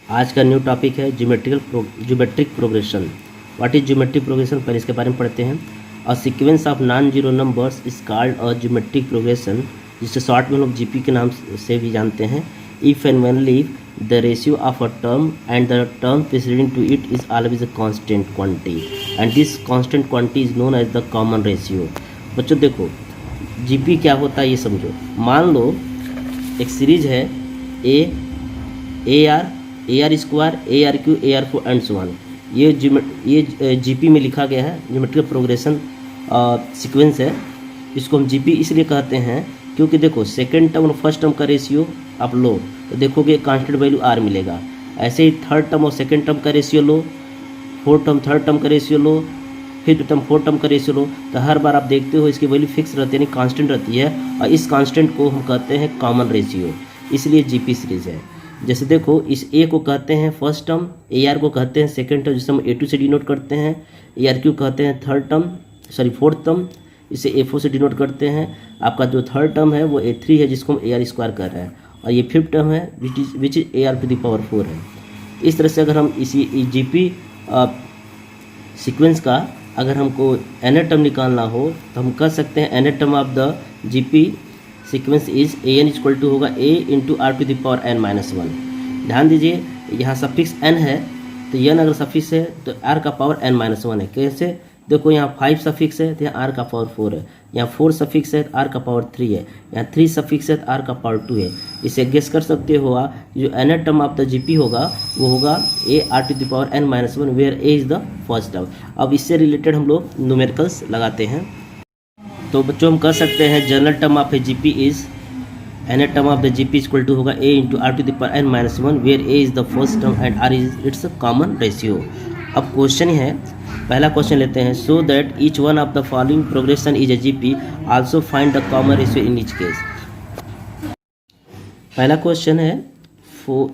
आज का new topic है geometric progression. What is geometric progression, पहले इसके बारे में पढ़ते हैं। A sequence of non zero numbers is called a geometric progression, जिसे शॉर्ट में हम लोग जीपी के नाम से भी जानते हैं। If and only the ratio of a term and the term preceding to it is always a constant quantity and this constant quantity is known as the common ratio. बच्चों देखो, जीपी क्या होता है ये समझो। मान लो एक सीरीज है A R square, A r Q, A R four and so on. ये जीपी में लिखा गया है, ज्योमेट्रिक प्रोग्रेशन सीक्वेंस है। इसको हम जीपी इसलिए कहते हैं क्योंकि देखो सेकेंड टर्म और फर्स्ट टर्म का रेशियो आप लो तो देखोगे कांस्टेंट वैल्यू आर मिलेगा। ऐसे ही थर्ड टर्म और सेकेंड टर्म का रेशियो लो, फोर्थ टर्म थर्ड टर्म का रेशियो लो, फिफ्थ टर्म फोर्थ टर्म का रेशियो लो, तो हर बार आप देखते हो इसकी वैल्यू फिक्स रहती है, यानी कांस्टेंट रहती है। और इस कांस्टेंट को हम कहते हैं कॉमन रेशियो, इसलिए जीपी सीरीज है। जैसे देखो, इस ए को कहते हैं फर्स्ट टर्म, ए आर को कहते हैं सेकेंड टर्म जिसे हम ए टू से डिनोट करते हैं, ए आर क्यू कहते हैं third term, sorry fourth term, इसे ए फोर से डिनोट करते हैं। आपका जो थर्ड टर्म है वो ए थ्री है जिसको हम ए आर स्क्वायर कर रहे हैं, और ये फिफ्थ टर्म है which is a r to the power four है। इस तरह से अगर हम इसी जीपी सीक्वेंस का अगर हमको nth टर्म निकालना हो तो हम कह सकते हैं nth term of the GP sequence is a n equal to होगा a into r to the power n minus one. ध्यान दीजिए, यहाँ सफिक्स n है तो n अगर सफिक्स है तो r का पावर n माइनस वन है। कैसे देखो, यहाँ 5 सफिक्स है तो यहाँ r का पावर 4 है, यहाँ 4 सफिक्स है तो r का पावर 3 है, यहाँ 3 सफिक्स है तो r का पावर 2 है। इसे गेस कर सकते हो जो nth term of the GP होगा वो होगा a r to the power n minus one, where a is the first term. अब इससे रिलेटेड हम लोग न्यूमेरिकल्स लगाते हैं। तो बच्चों हम कह सकते हैं general term of a GP is nth term of the GP equal to होगा a into r to the power n minus one, where a is the first term and r is its common ratio. अब question है, पहला question लेते हैं। So that each one of the following progression is a GP, also find the common ratio in each case. पहला question है,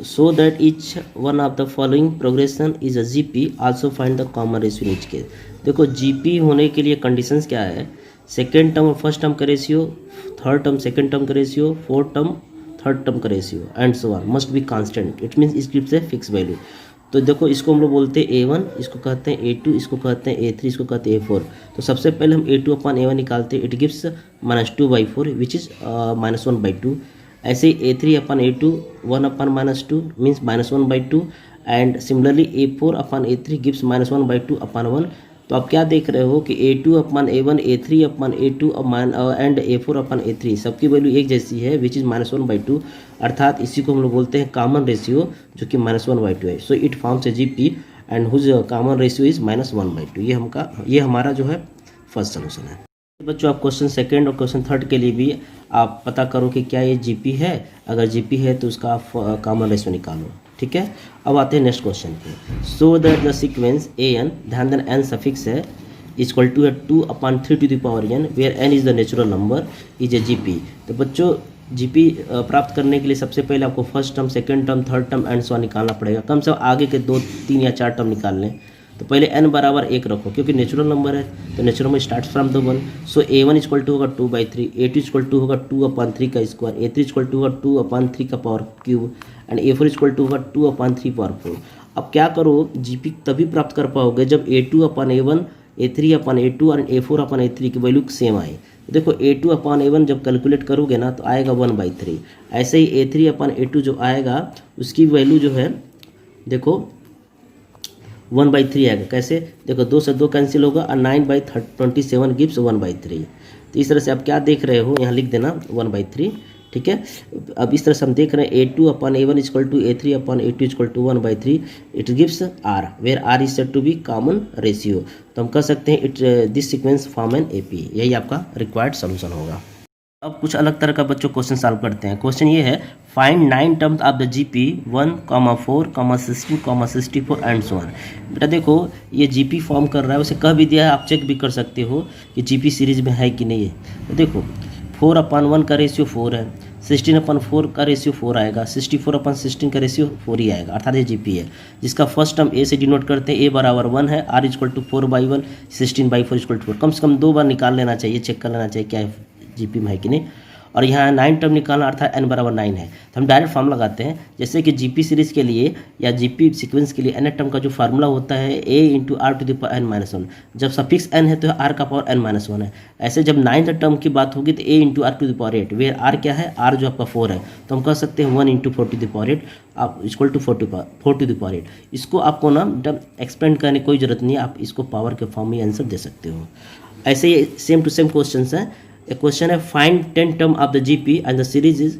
so that each one of the following progression is a GP, also find the common ratio in each case. देखो, जीपी होने के लिए conditions क्या है, second term और फर्स्ट टर्म का ratio, third term second term का ratio, fourth term third term का ratio and so on must be constant. It means this gives a fix value. तो देखो, इसको हम लोग बोलते हैं A1, इसको कहते हैं A2, इसको कहते हैं A3, इसको कहते हैं A4। तो सबसे पहले हम A2 अपन A1 निकालते हैं, इट गिव्स -2/4 विच इज़ -1/2। ऐसे ही A3 upon A2 1 upon -2 means -1/2 and similarly A4 upon A3 gives -1/2 अपन 1। तो आप क्या देख रहे हो कि A2 upon A1, A3 upon A2 and A4 upon A3 सबकी वैल्यू एक जैसी है विच इज़ -1/2, अर्थात इसी को हम लोग बोलते हैं कॉमन रेशियो जो कि -1/2 है। So it forms a GP and whose common ratio is -1/2। ये हमारा जो है फर्स्ट सोल्यूशन है। बच्चों, आप क्वेश्चन सेकंड और क्वेश्चन थर्ड के लिए भी आप पता करो कि क्या ये जीपी है। अगर जीपी है तो उसका आप कॉमन रेशियो निकालो, ठीक है। अब आते हैं नेक्स्ट क्वेश्चन पे। So that the sequence a n, ध्यान देना एन सफिक्स है, equal to 2/3 to the power n, where n is the natural number is a GP. तो बच्चों, जीपी प्राप्त करने के लिए सबसे पहले आपको first term second term third term and so निकालना पड़ेगा। कम से कम आगे के 2 3 या 4 टर्म निकाल लें। तो पहले n बराबर 1 रखो क्योंकि नेचुरल नंबर है, तो natural number start from the 1। So A1 equal to होगा 2/3, A2 इक्वल टू होगा 2/3 का स्क्वायर, A3 इक्वल टू होगा 2/3 का power cube and A4 equal to होगा 2/3 पावर 4। अब क्या करो, जीपी तभी प्राप्त कर पाओगे जब A2/A1, A3/A2 और A4/A3 की वैल्यू सेम आए। देखो, A2/A1 जब कैलकुलेट करोगे ना तो आएगा 1/3। ऐसे ही A3/A2 जो आएगा उसकी वैल्यू जो है देखो 1/3 आएगा। कैसे देखो, 2 से 2 कैंसिल होगा और 9/27 गिव्स 1/3। तो इस तरह से आप क्या देख रहे हो, यहाँ लिख देना 1/3, ठीक है। अब इस तरह से हम देख रहे हैं A2/A1 equal to A3/A2 equal to 1/3, it gives R, where R is said to be common ratio. तो हम कह सकते हैं this sequence form an AP। यही आपका रिक्वायर्ड सोल्यूशन होगा। अब कुछ अलग तरह का बच्चों क्वेश्चन सॉल्व करते हैं। क्वेश्चन ये है, find 9 terms of the GP 1, 4, 16, 64 and so on. बेटा देखो, ये जीपी फॉर्म कर रहा है, उसे कह भी दिया है, आप चेक भी कर सकते हो कि जीपी सीरीज में है कि नहीं है। तो देखो, 4/1 का रेशियो 4 है, 16/4 का रेशियो 4 आएगा, 64/16 का रेशियो 4 ही आएगा, अर्थात ये जीपी है। जिसका फर्स्ट टर्म ए से डिनोट करते हैं, a बराबर 1 है, r equal to 4/1, 16/4 equal to 4। कम से कम 2 बार निकाल लेना चाहिए, चेक कर लेना चाहिए क्या है जीपी में है कि नहीं। और यहाँ 9 टर्म निकालना अर्थात n बराबर 9 है, तो हम डायरेक्ट फॉर्म लगाते हैं। जैसे कि जीपी सीरीज के लिए या जीपी सीक्वेंस के लिए nth टर्म का जो फार्मूला होता है a into r to the power n-1। जब सफिक्स n है तो r का पावर n-1 है। ऐसे जब 9th टर्म की बात होगी तो a into r to the power 8, where r क्या है, r जो आपका 4 है, तो हम कह सकते हैं 1 इंटू 4 टू द पावर 8 आप equal to 4 to the power 8। इसको आपको ना जब एक्सपेंड करने की कोई जरूरत नहीं है, आप इसको पावर के फॉर्म में आंसर दे सकते हो। ऐसे ही सेम टू सेम क्वेश्चन है। एक क्वेश्चन है find 10 term of the GP and the series is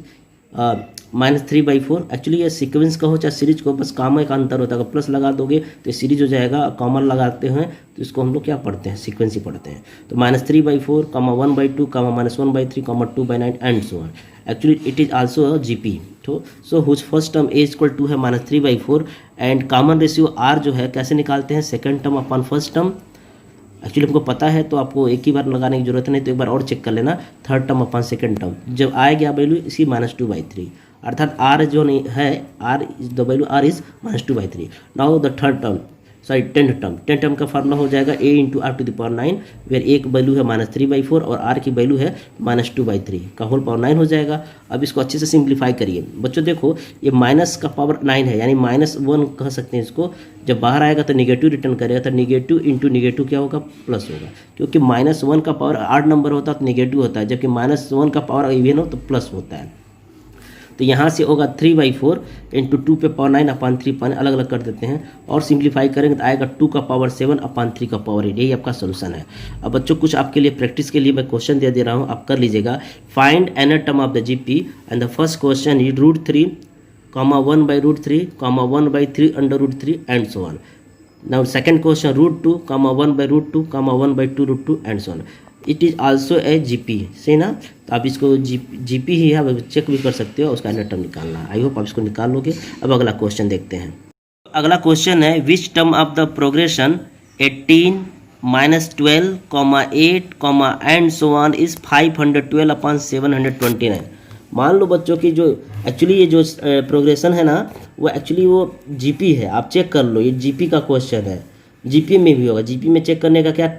-3/4। Actually ये सीक्वेंस का हो चाहे सीरीज को, बस कामा का अंतर होता है। अगर प्लस लगा दोगे तो सीरीज हो जाएगा, कॉमन लगाते हैं तो इसको हम लोग क्या पढ़ते हैं, सीक्वेंस ही पढ़ते हैं। तो -3/4, 1/2, -1/3, 2/9 and so on. Actually it is also a GP. So whose first term a equal to है -3/4 एंड कॉमन रेशियो आर जो है कैसे निकालते हैं, second term upon first term. Actually हमको पता है तो आपको एक ही बार लगाने की जरूरत नहीं, तो एक बार और चेक कर लेना, third term upon second term. जब आएगा वैल्यू इसकी -2/3, अर्थात आर जो नहीं है, r is the value r is -2/3। Now the third term, sorry 10th term का फार्मूला हो जाएगा a into r to the power 9, where एक वैल्यू है -3/4 और r की वैल्यू है -2/3 का होल पावर 9 हो जाएगा। अब इसको अच्छे से सिंप्लीफाई करिए बच्चों। देखो ये माइनस का पावर 9 है, यानी -1 कह सकते हैं इसको। जब बाहर आएगा तो निगेटिव रिटर्न करेगा, तो निगेटिव इंटू निगेटिव क्या होगा, प्लस होगा, क्योंकि -1 का पावर 8 नंबर होता है तो निगेटिव होता है, जबकि -1 का पावर इवन हो तो प्लस होता है। तो यहाँ से होगा 3/4 इंटू 2 पे पावर 9 अपॉन 3 पानी अलग अलग कर देते हैं और सिंप्लीफाई करेंगे तो आएगा 2 का पावर 7 अपॉन 3 का पावर 8। यही आपका सोल्यूशन है। अब बच्चों कुछ आपके लिए प्रैक्टिस के लिए मैं क्वेश्चन दे रहा हूँ, आप कर लीजिएगा। Find nth term of the GP and the first question is √3, 1/√3, 1/3 √3 and so on. Now second question √2, 1/√2, 1/2 and so on. It is also a GP, सही ना। तो आप इसको जीपी ही है, आप चेक भी कर सकते हो, उसका nth टर्म निकालना है। आई होप आप इसको निकाल लोगे। अब अगला क्वेश्चन देखते हैं। अगला क्वेश्चन है which term of the progression 18 -12, 8, and so on is 512 upon 729। मान लो बच्चों की जो एक्चुअली ये जो प्रोग्रेशन है ना, वो एक्चुअली वो जीपी है। आप चेक कर लो, ये जीपी का क्वेश्चन है, जीपी में भी होगा। जीपी में चेक करने का क्या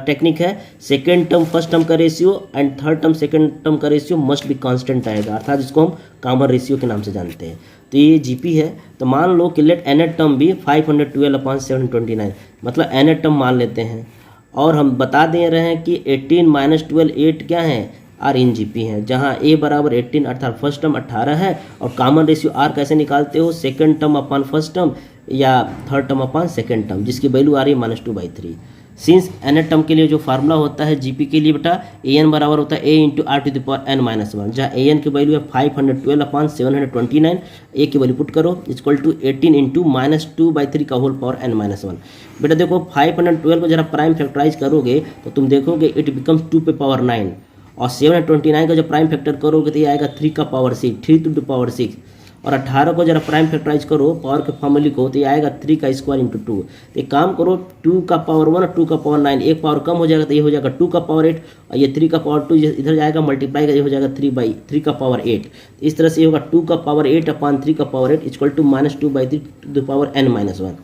टेक्निक है, सेकेंड टर्म फर्स्ट टर्म का ratio and third term second term का रेशियो मस्ट भी कांस्टेंट आएगा, अर्थात जिसको हम कॉमन रेशियो के नाम से जानते हैं। तो ये जीपी है। तो मान लो कि लेट nth टर्म भी 512 अपॉन 729, मतलब nth टर्म मान लेते हैं। और हम बता दे रहे हैं कि 18 -12 8 क्या है, आर इन जीपी है, जहाँ a बराबर 18 अर्थात फर्स्ट टर्म 18 है। और कॉमन रेशियो r कैसे निकालते हो, second term upon first term या third term upon second term, जिसकी वैल्यू आ रही है -2/3। सिंस nth टर्म के लिए जो फार्मूला होता है जीपी के लिए बेटा, an बराबर होता है a into r to the power n-1, जहाँ an की वैल्यू है 512 अपॉन 729। a की वैल्यू पुट करो इक्वल टू 18 इंटू -2/3 का होल पावर n-1। बेटा देखो 512 को जरा प्राइम फैक्टराइज करोगे तो तुम देखोगे इट बिकम्स 2 पे पावर 9, और 729 का जब प्राइम फैक्टर करोगे तो ये आएगा 3 का पावर 6, 3 टू द पावर 6। और 18 को जरा प्राइम फैक्टराइज करो पावर के फॉर्मूले को, तो ये आएगा 3 का स्क्वायर इंटू 2। तो एक काम करो, 2 का पावर 1 और 2 का पावर 9, एक पावर कम हो जाएगा तो ये हो जाएगा 2 का पावर 8, और ये 3 का पावर 2 इधर जाएगा मल्टीप्लाई का, ये हो जाएगा 3/3 का पावर 8। इस तरह से ये होगा 2 का पावर 8 अपॉन 3 का power 8 equal to -2/3 to the power n-1।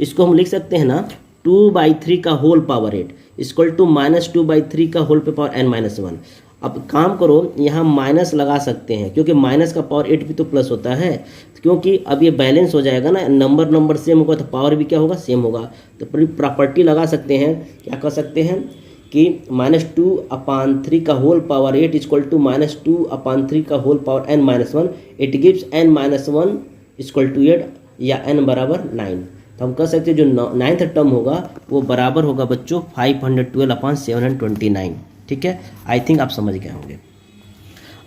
इसको हम लिख सकते हैं ना 2/3 का होल पावर 8 इक्वल टू -2/3 का होल पे पावर n-1। अब काम करो, यहाँ माइनस लगा सकते हैं, क्योंकि माइनस का पावर 8 भी तो प्लस होता है, क्योंकि अब ये बैलेंस हो जाएगा ना, नंबर सेम होगा तो पावर भी क्या होगा, सेम होगा। तो प्रॉपर्टी लगा सकते हैं, क्या कर सकते हैं कि -2/3 का होल पावर 8 इक्वल टू -2/3 का whole power n-1। It gives n-1 equal to 8 या n बराबर 9। तो हम कह सकते हैं जो 9th टर्म होगा वो बराबर होगा बच्चों 512 अपॉन 729। ठीक है, आई थिंक आप समझ गए होंगे।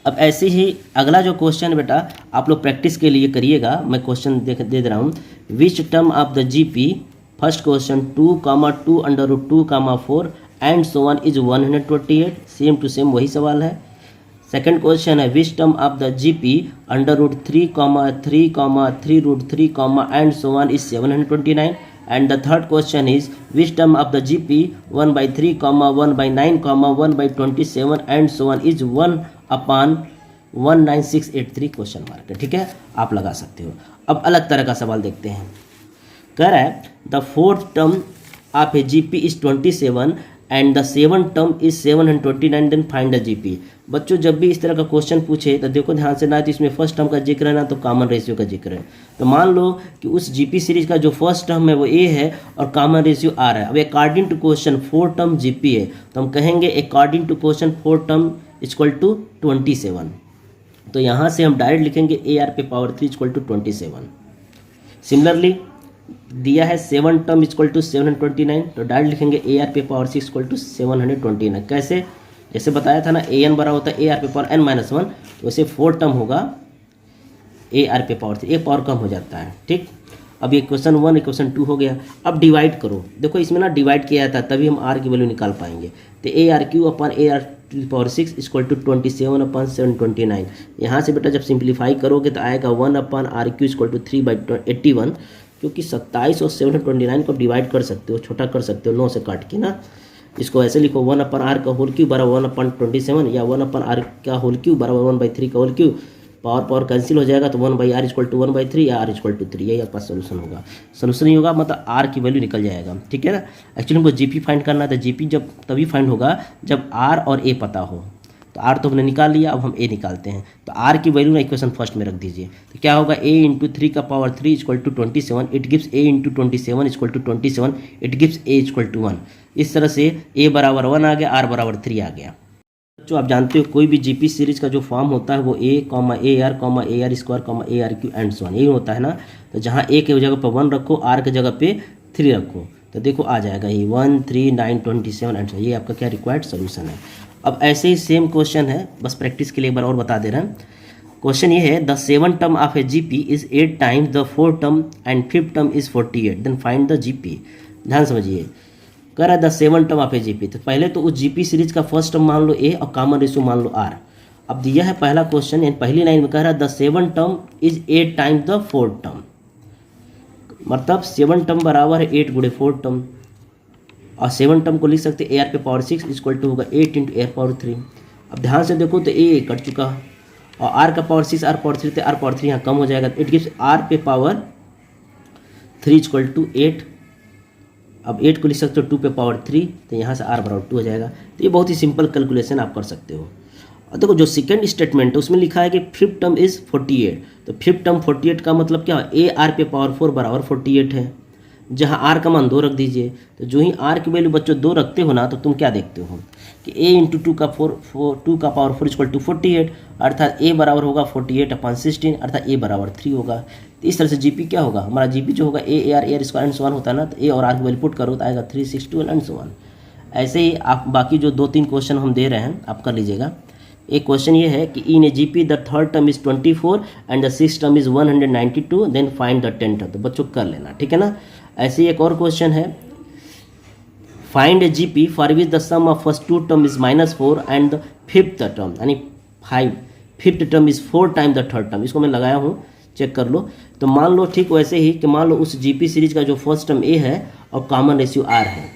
अब ऐसे ही अगला जो क्वेश्चन बेटा आप लोग प्रैक्टिस के लिए करिएगा, मैं क्वेश्चन दे रहा हूँ। Which term of the GP, first question 2, 2 √2, 4 and so on is 128। Same to same वही सवाल है। सेकंड क्वेश्चन है which term of the GP √3, 3, 3 and so on is 729। And the third question is which term of the GP 1/3, 1/9, 1/27 and so on is 1/19683 question mark है। ठीक है, आप लगा सकते हो। अब अलग तरह का सवाल देखते हैं। कह रहा है the fourth term of a GP is 27 and the 7 term is 729 then find the GP. बच्चों जब भी इस तरह का क्वेश्चन पूछे तो देखो ध्यान से, ना तो इसमें फर्स्ट टर्म का जिक्र है ना तो कॉमन रेशियो का जिक्र है। तो मान लो कि उस जीपी सीरीज का जो फर्स्ट टर्म है वो ए है और कॉमन रेशियो आर है। अब according to question 4 term GP है, तो हम कहेंगे according to question 4 term equal to 27। तो यहाँ से हम डायरेक्ट लिखेंगे ए आर पे पावर 3 इक्वल टू 27। सिमिलरली दिया है 7 टर्म इक्वल टू 729, तो डायरेक्ट लिखेंगे ए आर पे पावर 6 इक्वल टू 729। कैसे? जैसे बताया था ना, ए एन बड़ा होता है ए आर पे पावर n माइनस 1, तो वैसे 4 टर्म होगा ए आर पे पावर 3, एक पावर कम हो जाता है। ठीक, अब ये क्वेश्चन 1 इक्वेशन 2 हो गया। अब डिवाइड करो, देखो इसमें ना डिवाइड किया था तभी हम आर की वैल्यू निकाल पाएंगे। तो a r cube upon a r power 6 equal to 27 upon 729। यहाँ से बेटा जब सिंप्लीफाई करोगे तो आएगा 1 upon are Q equal to 3/81, क्योंकि 27 और 729 को डिवाइड कर सकते हो, छोटा कर सकते हो 9 से काट के ना। इसको ऐसे लिखो 1 अपन आर का होल क्यूब बराबर 1/27, या 1 अपन आर का होल क्यूब बराबर 1/3 का whole cube. Power power cancel हो जाएगा तो 1/r इक्वल टू 1/3 या r इक्वल टू 3, यही आपका सोल्यूशन होगा। सोल्यूशन ही होगा मतलब r की वैल्यू निकल जाएगा। ठीक है ना। एक्चुअली हमको जीपी फाइंड करना है, तो जीपी जब तभी फाइंड होगा जब r और a पता हो। तो r तो हमने निकाल लिया, अब हम a निकालते हैं। तो r की वैल्यू ना इक्वेशन फर्स्ट में रख दीजिए। तो क्या होगा, a इंटू 3 का power 3 equal to 27, it gives a into 27 equal to 27, it gives a equal to 1। इस तरह से a बराबर 1 आ गया, r बराबर 3 आ गया। जो आप जानते हो कोई भी जीपी सीरीज का जो फॉर्म होता है वो a, a r square, a r Q and so on, यही होता है ना। तो जहाँ a के जगह पर 1 रखो, r के जगह पे 3 रखो, तो देखो आ जाएगा ये 1, 3, 9, 27 एंड सो। ये आपका क्या रिक्वायर्ड सोल्यूशन है। अब ऐसे ही सेम क्वेश्चन है, बस प्रैक्टिस के लिए एक बार और बता दे रहे हैं। क्वेश्चन ये है, the 7 term of a GP is 8 times the 4 term and 5th term is 48, then find the GP. ध्यान समझिए, कह रहा है the 7 term of a GP. तो पहले तो उस जीपी सीरीज का फर्स्ट टर्म मान लो ए और कॉमन रेशियो मान लो आर। अब दिया है पहला क्वेश्चन, यानी पहली लाइन में कह रहा है the 7 term is 8 times the 4 term, मतलब 7 टर्म बराबर है 8 गुणे 4 टर्म। और 7 टर्म को लिख सकते ए आर पे पावर 6 इक्वल टू होगा 8 इंटू ए आर पावर 3। अब ध्यान से देखो तो ए कट चुका, और आर का पावर 6 आर पावर 3, तो आर पावर 3 यहाँ कम हो जाएगा। इट गिव्स आर पे पावर 3 इक्वल टू 8। अब 8 को लिख सकते हो 2 पे पावर 3, तो यहाँ से r बराबर 2 हो जाएगा। तो ये बहुत ही सिंपल कैलकुलेशन आप कर सकते हो। और देखो जो सेकंड स्टेटमेंट है उसमें लिखा है कि 5th टर्म इज 48। तो 5th टर्म 48 का मतलब क्या है, ए आर पे पावर 4 बराबर 48 है, जहाँ r का मान 2 रख दीजिए। तो जो ही r की वैल्यू बच्चों 2 रखते हो ना, तो तुम क्या देखते हो कि a इंटू 2 का पावर 4 इक्वल टू 48, अर्थात a बराबर होगा 48/16, अर्थात a बराबर 3 होगा। तो इस तरह से जीपी क्या होगा, हमारा जीपी जो होगा a are square and so on होता है ना, तो a और r की वैल्यू पुट करो तो आएगा 362 एंड सो ऑन। ऐसे ही आप बाकी जो 2-3 क्वेश्चन हम दे रहे हैं आप कर लीजिएगा। एक क्वेश्चन ये है कि in a GP the 3rd term is 24 and the 6th term is 192, then find the 10th term. तो बच्चों कर लेना, ठीक है ना। ऐसे ही एक और क्वेश्चन है, find a GP for which the sum of first 2 term is -4 and the 5th term, यानी 5th term is 4 time the 3rd term. इसको मैं लगाया हूँ, चेक कर लो। तो मान लो ठीक वैसे ही कि मान लो उस जीपी सीरीज का जो फर्स्ट टर्म ए है और कॉमन रेशियो आर है,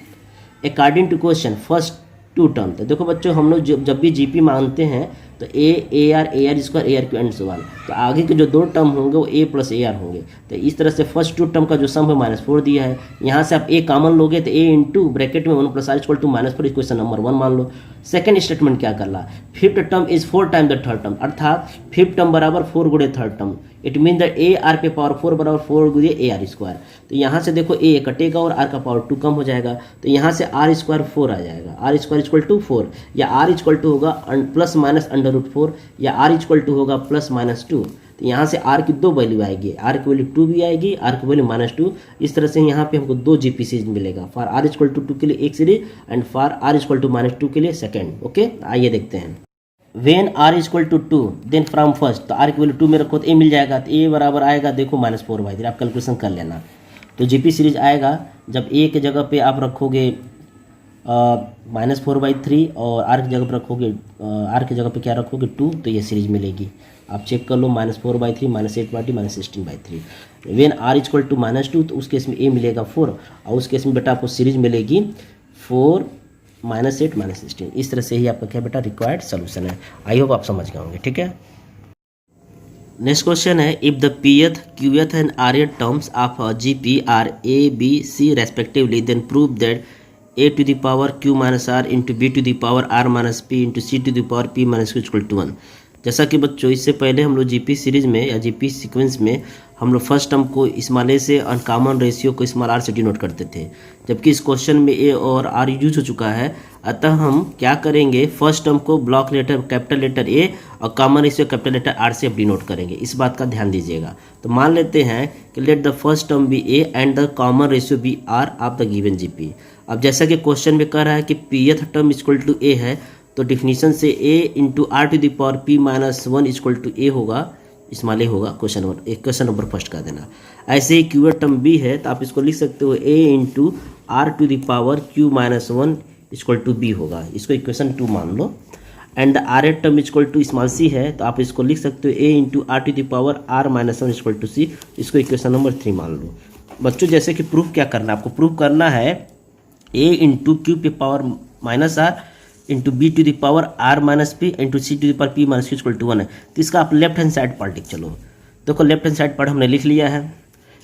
according to question first 2 term. तो देखो बच्चों हम लोग जब भी जीपी मानते हैं तो a are square, A r Q and so on, तो आगे के जो 2 टर्म होंगे वो a प्लस ए आर होंगे। तो इस तरह से फर्स्ट 2 टर्म का जो सम है -4 दिया है, यहाँ से आप a कॉमन लोगे तो a इंटू ब्रैकेट में 1 + r equal to -4, equation number 1 मान लो। सेकंड स्टेटमेंट क्या कर रहा, 5th term is 4 time the 3rd term, अर्थात 5th टर्म बराबर 4 गुणे 3rd term. It mean that a r पे पावर 4 बराबर 4 गुणे ए आर स्क्वायर। तो यहाँ से देखो a कटेगा और r का पावर 2 कम हो जाएगा, तो यहाँ से r स्क्वायर 4 आ जाएगा, r स्क्वायर इक्वल टू 4, या r इक्वल टू होगा प्लस माइनस √4, या r इक्वल टू होगा +-2। तो यहाँ से r की 2 वैल्यू आएगी, r की वैल्यू 2 भी आएगी, r की वैल्यू -2। इस तरह से यहाँ पे हमको 2 जीपी सीरीज मिलेगा, फॉर r इक्वल टू 2 के लिए एक series and for r equal to -2 के लिए सेकेंड। ओके, आइए देखते हैं। When r equal to 2 then from first, तो r की वैल्यू 2 में रखो तो a मिल जाएगा, तो a बराबर आएगा देखो -4/3। आप कैलकुलेशन कर लेना। तो जीपी सीरीज आएगा जब a के जगह पे आप रखोगे -4/3 और r की जगह पर रखोगे r की जगह पे क्या रखोगे 2, तो ये सीरीज मिलेगी। आप चेक कर लो, -4/3, -8/3, -16/3। वेन r इक्वल टू -2, तो उस केस में a मिलेगा 4, और उस केस में बेटा आपको सीरीज मिलेगी 4, -8, -16। इस तरह से ही आपका क्या बेटा रिक्वायर्ड सोल्यूशन है। आई होप आप समझ गए होंगे, ठीक है। नेक्स्ट क्वेश्चन है, if the pth, qth and rth terms of GP are a b c respectively, then prove that a to the power q minus r into B to the power r minus p into C to the power p minus q equal to 1। जैसा कि बच्चों इससे पहले हम लोग GP series में या GP sequence में हम लोग फर्स्ट टर्म को स्मॉल ए से अनकॉमन रेशियो को स्मॉल आर से डिनोट करते थे, जबकि इस क्वेश्चन में ए और आर यूज हो चुका है। अतः हम क्या करेंगे, फर्स्ट टर्म को block letter capital letter A और common ratio capital letter R से डिनोट करेंगे। इस बात का ध्यान दीजिएगा। तो मान लेते हैं कि let the first term be a and the common ratio be r of the given GP. अब जैसा कि क्वेश्चन में कह रहा है कि pth term equal to a है, तो डिफिनीशन से a into r to the power p minus 1 equal to a होगा, स्मॉल ए होगा। क्वेश्चन नंबर फर्स्ट का देना। ऐसे ही क्यू टर्म बी है तो आप इसको लिख सकते हो a into r to the power q minus 1 equal to b होगा। इसको इक्वेशन 2 मान लो। And rth term equal to small c है तो आप इसको लिख सकते हो a into r to the power r minus 1 equal to c. इसको इक्वेशन नंबर 3 मान लो। बच्चों जैसे कि प्रूफ क्या करना है, आपको प्रूफ करना है ए इंटू क्यू पे power minus r into B to the power r minus p into C to the power p minus q equal to 1 है। तो इसका आप लेफ्ट हैंड साइड पार्ट लिख चलो। देखो लेफ्ट हैंड साइड पार्ट हमने लिख लिया है,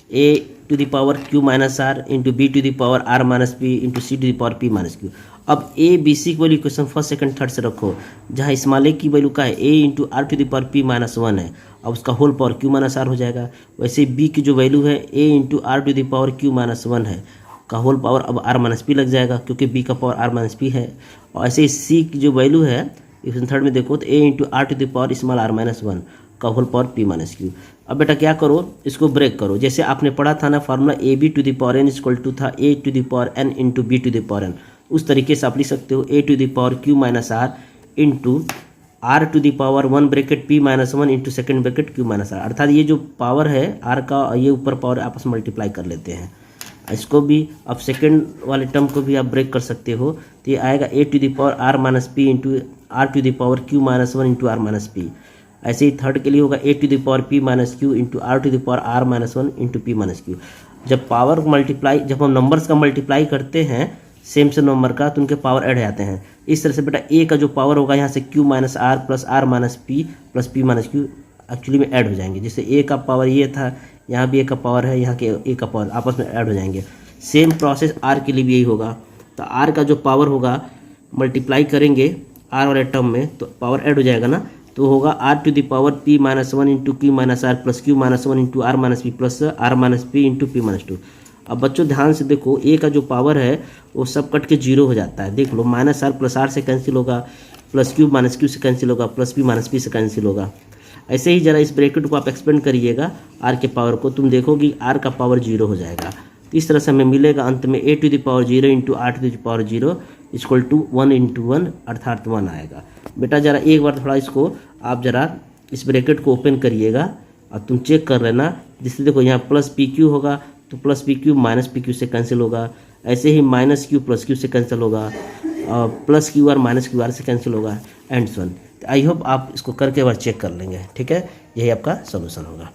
A to the power q minus r into B to the power r minus p into C to the power p minus q. अब A B C की value equation first second third से रखो, जहाँ small a की value का है a into r to the power p minus 1 है, अब उसका whole power q minus r हो जाएगा। वैसे बी की जो वैल्यू है a into r to the power q minus 1 है, का होल पावर अब आर माइनस पी लग जाएगा क्योंकि बी का पावर आर माइनस पी है। और ऐसे ही सी की जो वैल्यू है इक्वेशन थर्ड में देखो तो a into r to the power small r minus 1 का whole power p minus q. अब बेटा क्या करो, इसको ब्रेक करो। जैसे आपने पढ़ा था ना formula a b to the power n equal to था a to the power n into B to the power n, उस तरीके से आप लिख सकते हो a to the power q minus r into r to the power 1 bracket p minus 1 into second bracket q minus r. अर्थात ये जो पावर है आर का ये ऊपर पावर आपस में मल्टीप्लाई कर लेते हैं। इसको भी अब सेकेंड वाले टर्म को भी आप ब्रेक कर सकते हो, तो ये आएगा a to the power r minus p into r to the power q minus 1 into r minus p. ऐसे ही थर्ड के लिए होगा a to the power p minus q into r to the power r minus 1 into p minus q. जब power multiply, जब हम numbers का multiply करते हैं सेम से नंबर का, तो उनके पावर ऐड जाते हैं। इस तरह से बेटा ए का जो पावर होगा यहाँ से q minus r plus r minus p plus p minus q actually में ऐड हो जाएंगे। जैसे ए का पावर ये था, यहाँ भी ए का पावर है, यहाँ के ए का पावर आपस में ऐड हो जाएंगे। सेम प्रोसेस आर के लिए भी यही होगा। तो आर का जो पावर होगा मल्टीप्लाई करेंगे आर वाले टर्म में तो पावर ऐड हो जाएगा ना, तो होगा r to the power p minus 1 into q minus r plus q minus 1 into r minus p plus r minus p into p minus 2। अब बच्चों ध्यान से देखो ए का जो पावर है वो सब कट के जीरो हो जाता है। देख लो माइनस आर प्लस आर से कैंसिल होगा, प्लस क्यू माइनस क्यू से कैंसिल होगा, प्लस पी माइनस पी से कैंसिल होगा। ऐसे ही जरा इस ब्रैकेट को आप एक्सपेंड करिएगा आर के पावर को, तुम देखोगे आर का पावर जीरो हो जाएगा। तो इस तरह से हमें मिलेगा अंत में a to the power 0 into r to the power 0 equal to 1 into 1 अर्थात 1 आएगा। बेटा जरा एक बार थोड़ा इसको आप जरा इस ब्रैकेट को ओपन करिएगा और तुम चेक कर लेना। जिससे देखो यहाँ प्लस पी क्यू होगा तो plus P Q minus P Q से कैंसिल होगा, ऐसे ही माइनस क्यू प्लस क्यू से कैंसिल होगा, और plus Q R minus Q R से कैंसिल होगा and so on. I hope आप इसको करके बार चेक कर लेंगे। ठीक है, यही आपका सोल्यूशन होगा।